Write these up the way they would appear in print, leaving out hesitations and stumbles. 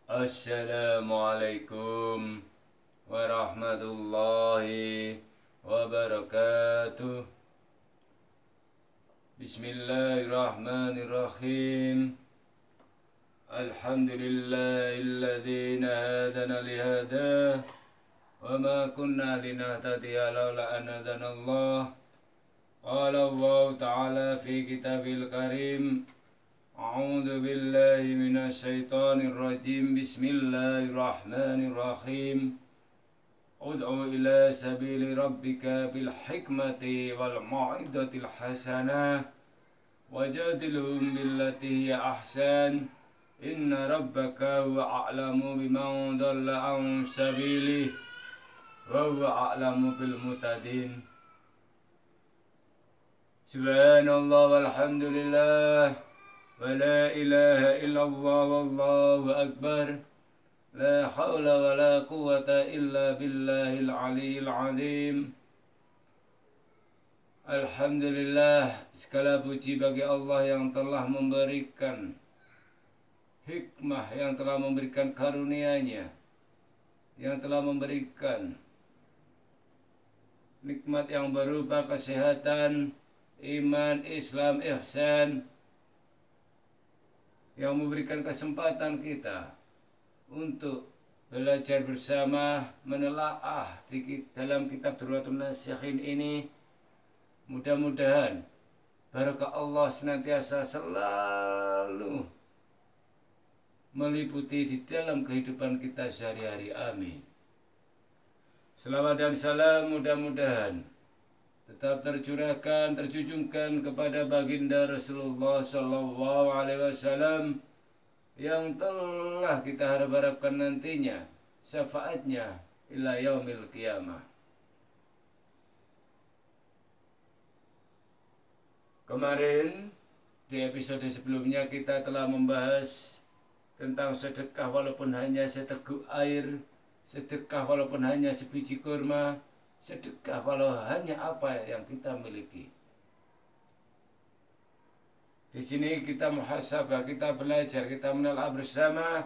Assalamualaikum warahmatullahi wabarakatuh. Bismillahirrahmanirrahim. Alhamdulillahilladzi hadana lihada wa ma kunna linahtadiya laula an hadanallah. Qala Allah ta'ala fi kitabil karim. A'udzu billahi minasyaitonir rajim. Bismillahirrahmanirrahim. Ud'u ila sabili rabbika bil hikmati wal mau'izatil hasanah wajadilhum billati hiya ahsan. Inna rabbaka huwa a'lamu biman dhalla an sabilihi wa huwa a'lamu bil muhtadin. Subhanallah walhamdulillah wa la ilaha illallah wallahu akbar. La hawla wa la quwwata illa billahil aliyyil azim. Alhamdulillah, segala puji bagi Allah yang telah memberikan hikmah, yang telah memberikan karunia-Nya, yang telah memberikan nikmat yang berupa kesehatan, iman, Islam, ihsan, yang memberikan kesempatan kita untuk belajar bersama, menelaah dalam kitab Durratun Nasikhin ini. Mudah-mudahan barakah Allah senantiasa selalu meliputi di dalam kehidupan kita sehari-hari. Amin. Selawat dan salam mudah-mudahan tetap tercurahkan, terjunjungkan kepada baginda Rasulullah Sallallahu Alaihi Wasallam yang telah kita harap-harapkan nantinya syafaatnya ila yaumil qiyamah. Kemarin di episode sebelumnya kita telah membahas tentang sedekah walaupun hanya seteguk air, sedekah walaupun hanya sebiji kurma, sedekah walau hanya apa yang kita miliki. Di sini kita muhasabah, kita belajar, kita menelaah bersama.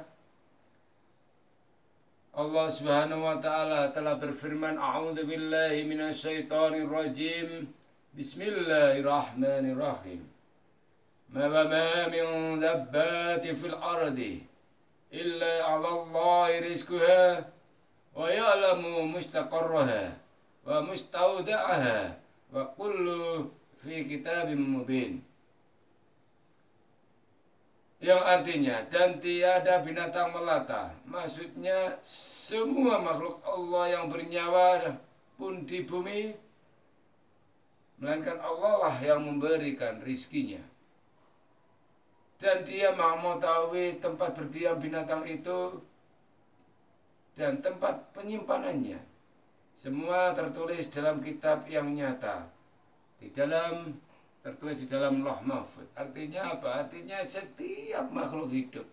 Allah Subhanahu wa taala telah berfirman, A'udzu billahi minasyaitonir rajim. Bismillahirrahmanirrahim. Ma min dabbati fil ardi illa 'ala Allahi rizquha wa ya'lamu mustaqarraha wa mustaudaha wa kullu fi kitabim mubin. Yang artinya, dan tiada binatang melata, maksudnya semua makhluk Allah yang bernyawa pun di bumi, melainkan Allah lah yang memberikan rizkinya. Dan dia maha mengetahui tempat berdiam binatang itu dan tempat penyimpanannya. Semua tertulis dalam kitab yang nyata, tertulis di dalam Lauh Mahfuz. Artinya apa? Artinya setiap makhluk hidup.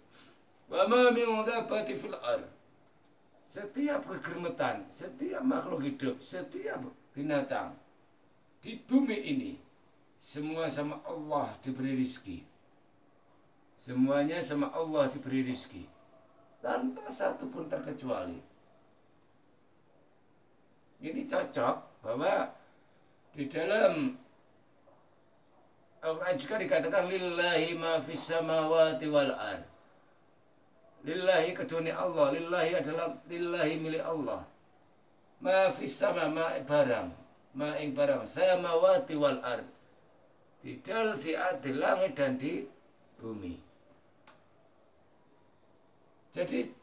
Wa ma min dabbatin fil ardh. Setiap kegermetan, setiap makhluk hidup, setiap binatang di bumi ini, semua sama Allah diberi rizki. Semuanya sama Allah diberi rizki, tanpa satu pun terkecuali. Ini cocok bahwa di dalam Al-Quran juga dikatakan lillahi ma fis samawati wal ard. Lillahi kedunia Allah, lillahi adalah lillahi milik Allah. Ma fis sama ma barang, ma ing barang, samawati wal ard. Di langit dan di bumi. Jadi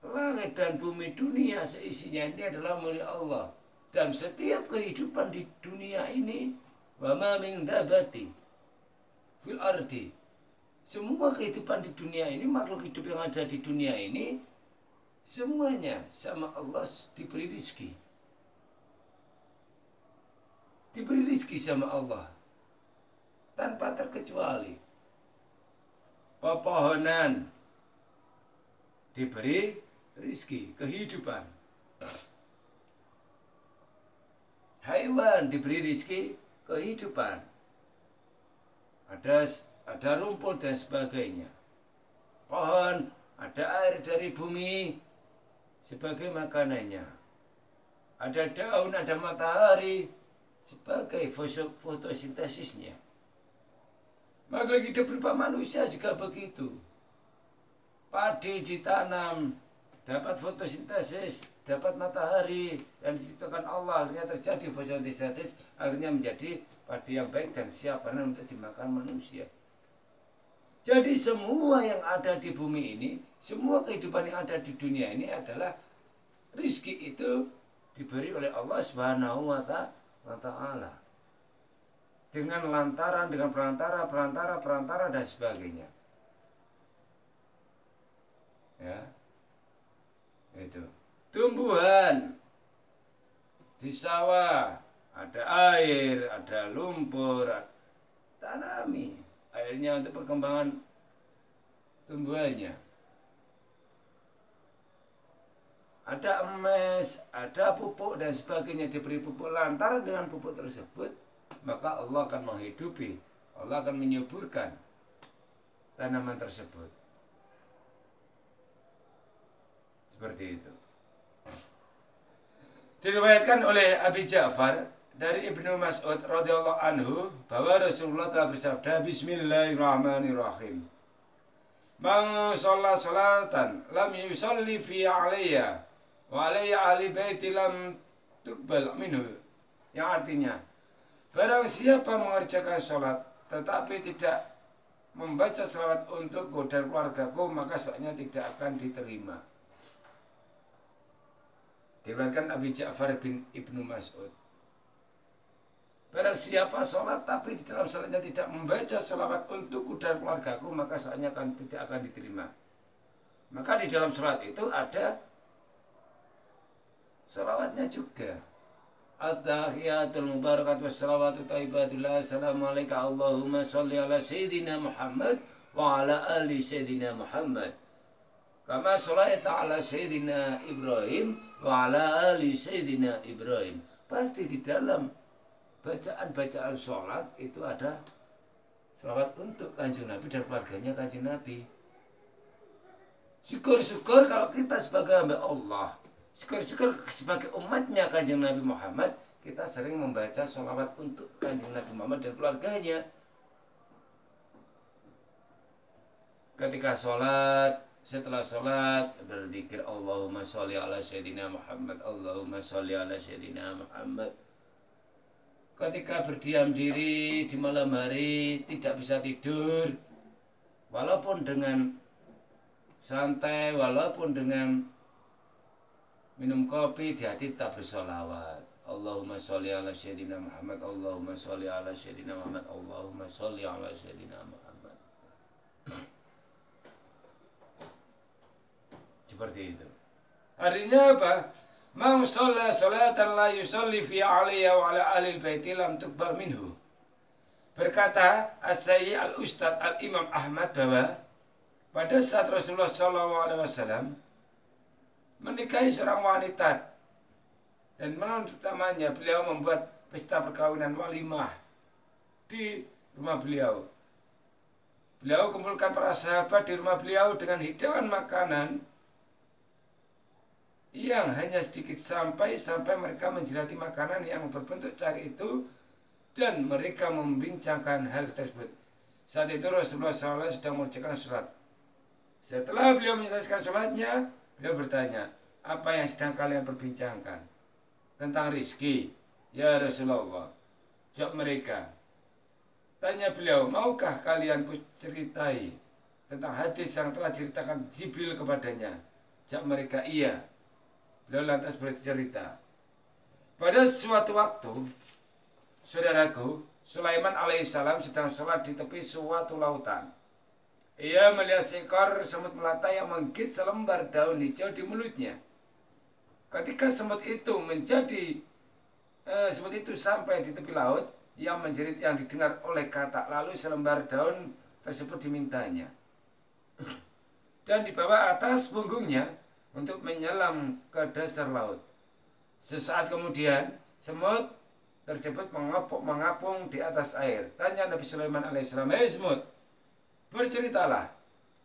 langit dan bumi, dunia seisinya ini adalah milik Allah. Dan setiap kehidupan di dunia ini, wa ma min dabbati fil ardi, semua kehidupan di dunia ini, makhluk hidup yang ada di dunia ini, semuanya sama Allah diberi rizki. Diberi rizki sama Allah tanpa terkecuali. Pepohonan diberi rizki, kehidupan. Hewan diberi rizki, kehidupan. Ada rumput dan sebagainya. Pohon ada air dari bumi sebagai makanannya. Ada daun, ada matahari sebagai fotosintesisnya. Makhluk hidup berupa manusia juga begitu. Padi ditanam, dapat fotosintesis, dapat matahari, dan diciptakan Allah, akhirnya terjadi fotosintesis, akhirnya menjadi padi yang baik dan siap panen untuk dimakan manusia. Jadi semua yang ada di bumi ini, semua kehidupan yang ada di dunia ini adalah rizki itu diberi oleh Allah Subhanahu wa Ta'ala. Dengan lantaran, dengan perantara dan sebagainya. Ya. Itu. Tumbuhan di sawah, ada air, ada lumpur, tanami airnya untuk perkembangan tumbuhannya. Ada emas, ada pupuk dan sebagainya, diberi pupuk. Lantaran dengan pupuk tersebut, maka Allah akan menghidupi, Allah akan menyuburkan tanaman tersebut. Seperti itu. Diriwayatkan oleh Abi Ja'far dari Ibnu Mas'ud radhiyallahu anhu bahwa Rasulullah telah bersabda, Bismillahirrahmanirrahim. Man shalla salatan lam yusalli fi alayya wa alayya ahli baiti lam tuqbal minhu. Yang artinya, barang siapa mengerjakan sholat tetapi tidak membaca salawat untukku dan keluargaku, maka sholatnya tidak akan diterima. Diriwayatkan Abi Ja'far bin Ibnu Mas'ud. Barang siapa sholat tapi di dalam sholatnya tidak membaca salawat untukku dan keluargaku, maka sholatnya tidak akan diterima. Maka di dalam sholat itu ada salawatnya juga. At-tahiyatul mubarakat wassalawatu taibatullah. Assalamualaikum Allahumma sholli ala Sayyidina Muhammad wa ala ali Sayyidina Muhammad. Kama sholaita ala Sayyidina Ibrahim wa ala ali Sayyidina Ibrahim. Pasti di dalam bacaan-bacaan sholat itu ada salawat untuk Kanjeng Nabi dan keluarganya Kanjeng Nabi. Syukur-syukur kalau kita sebagai hamba Allah, syukur-syukur sebagai umatnya Kanjeng Nabi Muhammad, kita sering membaca sholawat untuk Kanjeng Nabi Muhammad dan keluarganya. Ketika sholat, setelah sholat, berzikir Allahumma sholli ala Sayyidina Muhammad, Allahumma sholli ala Sayyidina Muhammad. Ketika berdiam diri di malam hari, tidak bisa tidur, walaupun dengan santai, walaupun dengan minum kopi, di hati tak bersolawat. Allahumma sholli ala Sayyidina Muhammad, Allahumma sholli ala Sayyidina Muhammad, Allahumma sholli ala Sayyidina Muhammad. Seperti itu. Artinya apa? Man shalla salatan la yusalli fi alaiya wa ala ahli baiti lam tuqbal minhu. Berkata As-Sayyid Al-Ustadz Al-Imam Ahmad bahwa pada saat Rasulullah SAW menikahi seorang wanita dan malam utamanya beliau membuat pesta perkawinan walimah di rumah beliau. Beliau kumpulkan para sahabat di rumah beliau dengan hidangan makanan yang hanya sedikit sampai mereka menjilati makanan yang berbentuk cari itu dan mereka membincangkan hal tersebut. Saat itu Rasulullah SAW sedang mengerjakan sholat. Setelah beliau menyelesaikan sholatnya, beliau bertanya, apa yang sedang kalian perbincangkan? Tentang rizki. Ya Rasulullah. Jawab mereka. Tanya beliau, maukah kalian ku ceritai tentang hadis yang telah diceritakan Jibril kepadanya? Jawab mereka, iya. Beliau lantas bercerita. Pada suatu waktu, saudaraku, Sulaiman alaihissalam sedang sholat di tepi suatu lautan. Ia melihat seekor semut melata yang menggigit selembar daun hijau di mulutnya. Ketika semut itu sampai di tepi laut, yang menjerit yang didengar oleh katak, lalu selembar daun tersebut dimintanya dan dibawa atas punggungnya untuk menyelam ke dasar laut. Sesaat kemudian, semut tersebut mengapung di atas air. Tanya Nabi Sulaiman alaihissalam, "Hei semut, berceritalah,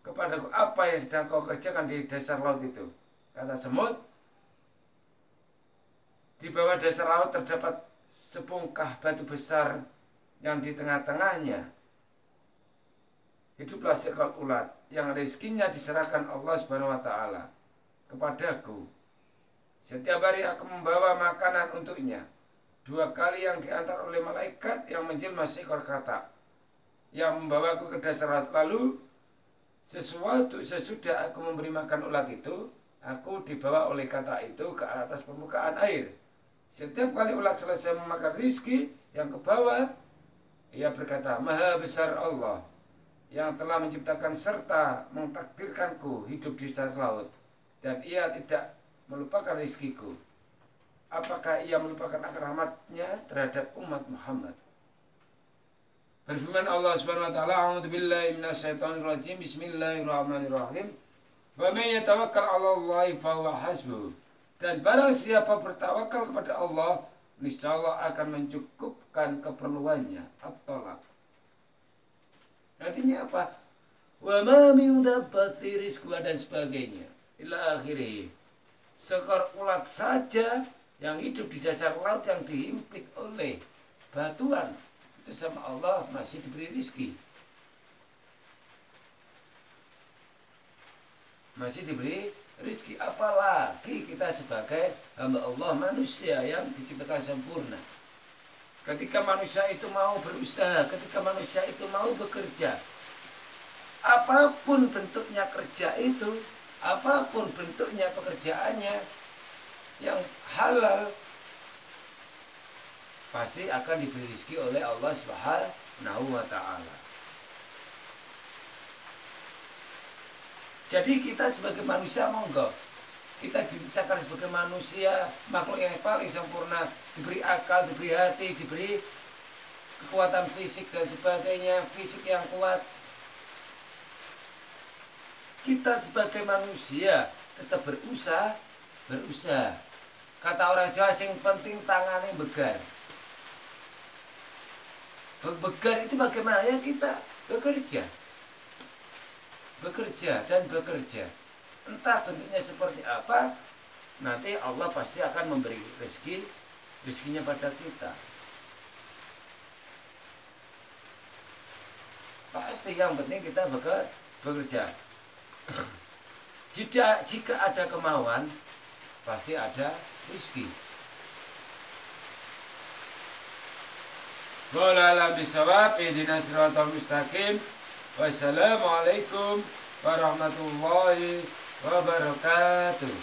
kepadaku apa yang sedang kau kerjakan di dasar laut itu. Kata semut, di bawah dasar laut terdapat sebongkah batu besar yang di tengah-tengahnya hiduplah seekor ulat yang rezekinya diserahkan Allah Subhanahu wa taala kepadaku. Setiap hari aku membawa makanan untuknya. 2 kali yang diantar oleh malaikat yang menjelma seekor katak yang membawaku ke dasar laut. Lalu sesudah aku memberi makan ulat itu, aku dibawa oleh katak itu ke atas permukaan air. Setiap kali ulat selesai memakan rizki yang ke bawah, ia berkata, Maha besar Allah yang telah menciptakan serta mentakdirkanku hidup di dasar laut, dan ia tidak melupakan rizkiku. Apakah ia melupakan akan rahmatnya terhadap umat Muhammad? Berfirman Allah Subhanahu wa taala, A'udzu billahi minasyaitonir rajim. Bismillahirrahmanirrahim. Wa may yatawakkal 'alallahi fahuwa hasbuh. Dan barang siapa bertawakal kepada Allah, niscaya Allah akan mencukupkan keperluannya. At-Talaq. Artinya apa? Wa ma min dabbati rizquha dan sebagainya. Ila akhirih. Seekor ulat saja yang hidup di dasar laut yang dihimpit oleh batuan, itu sama Allah masih diberi rizki. Masih diberi rizki, apalagi kita sebagai hamba Allah, manusia yang diciptakan sempurna. Ketika manusia itu mau berusaha, ketika manusia itu mau bekerja, apapun bentuknya kerja itu, apapun bentuknya pekerjaannya yang halal, pasti akan diberi rizki oleh Allah Subhanahu wa ta'ala. Jadi kita sebagai manusia, monggo kita diciptakan sebagai manusia, makhluk yang paling sempurna, diberi akal, diberi hati, diberi kekuatan fisik dan sebagainya, fisik yang kuat. Kita sebagai manusia tetap berusaha. Kata orang Jawa, sing penting tangannya begar. Begar itu bagaimana? Ya kita bekerja dan bekerja. Entah bentuknya seperti apa, nanti Allah pasti akan memberi rezekinya pada kita. Pasti yang penting kita bekerja. Jika ada kemauan, pasti ada rezeki. Qul a'lam bisawab, ihdinas siratal mustaqim. Wassalamualaikum warahmatullahi wabarakatuh.